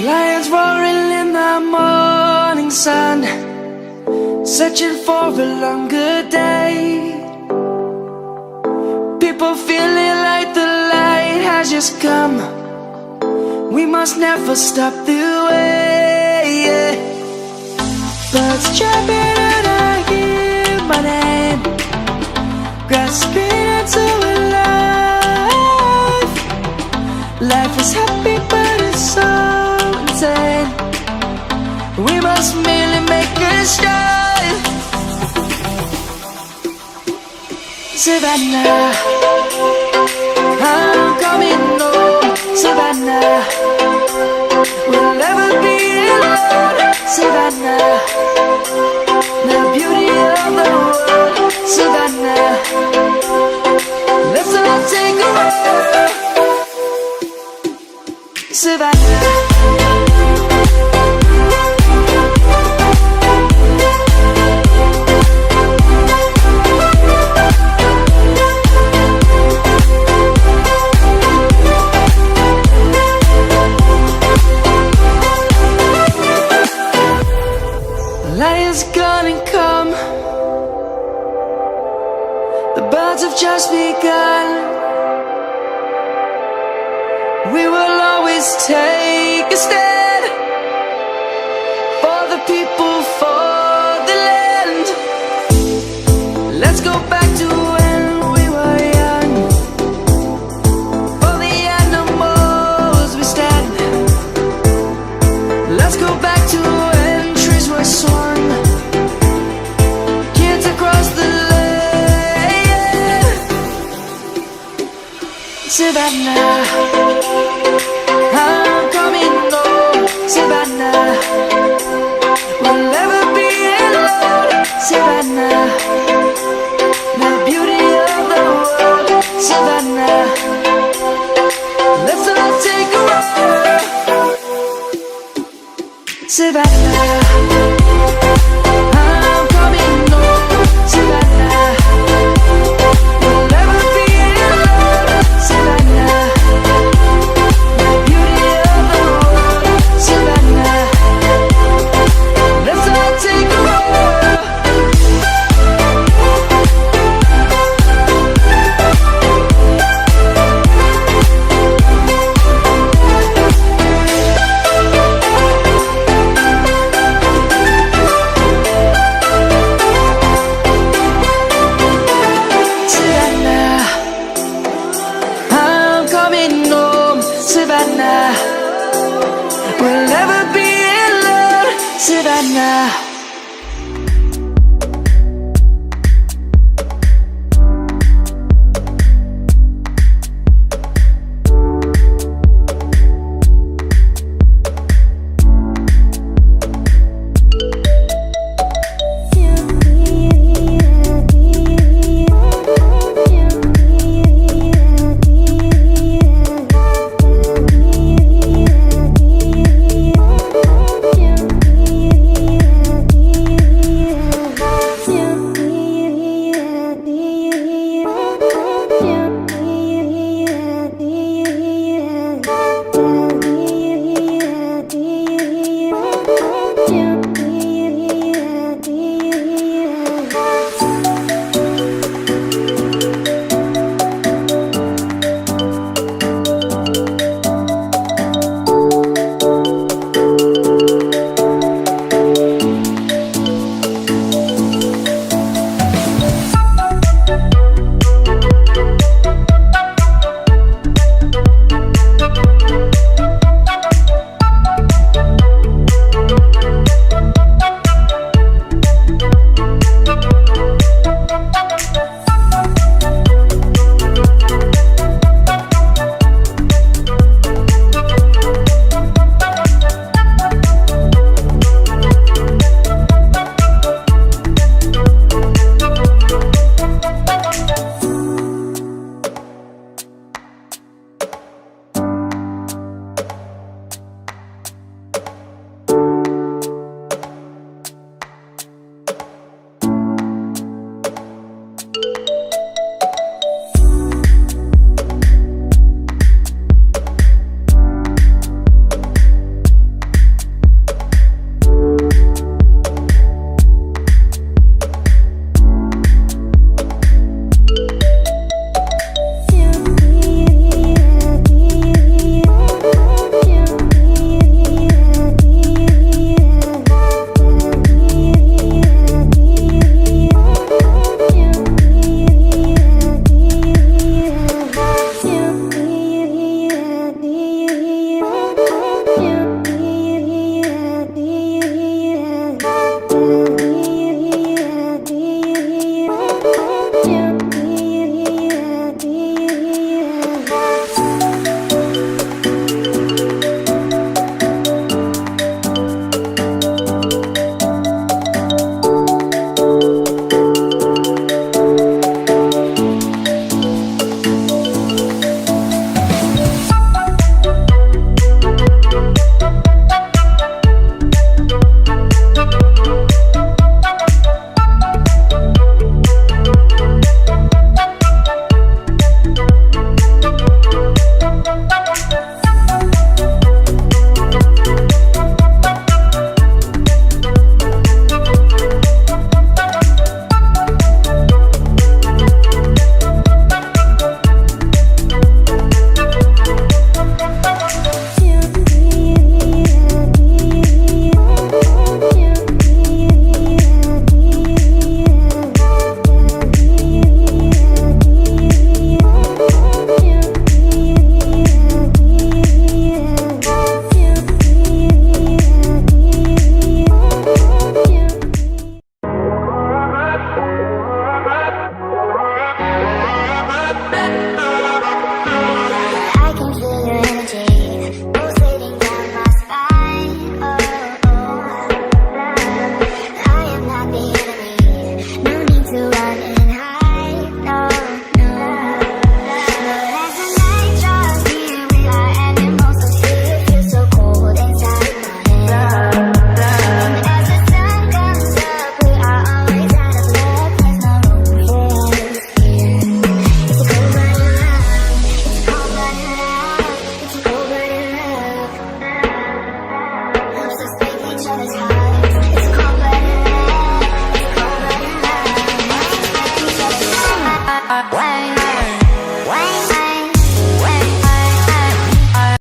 Lions roaring in the morning sun, searching for a longer day. People feeling like the light has just come. We must never stop the way. Birds chirping and I hear my name, grasping into a life. Life is happy but it's so insane. We must merely make a start. Savannah, I'm coming home. Savannah, we'll never be alone. Savannah, the beauty of the world. Savannah, let's all take a walk. Savannah. Lion's gonna come. The birds have just begun. We will always take a stand for the people, for the land. Let's go back to when we were young. For the animals we stand. Let's go back to when trees were swung. Kids across the land. Savannah, I'm coming home. Savannah, we'll never be alone. Savannah, the beauty of the world. Savannah, let's all take a walk. Savannah, I'm coming home. Savannah, we'll never be alone. Savannah, the beauty of the world. Savannah, let's all take a walk. Savannah, I'm coming home. Savannah, we'll never be alone. Savannah.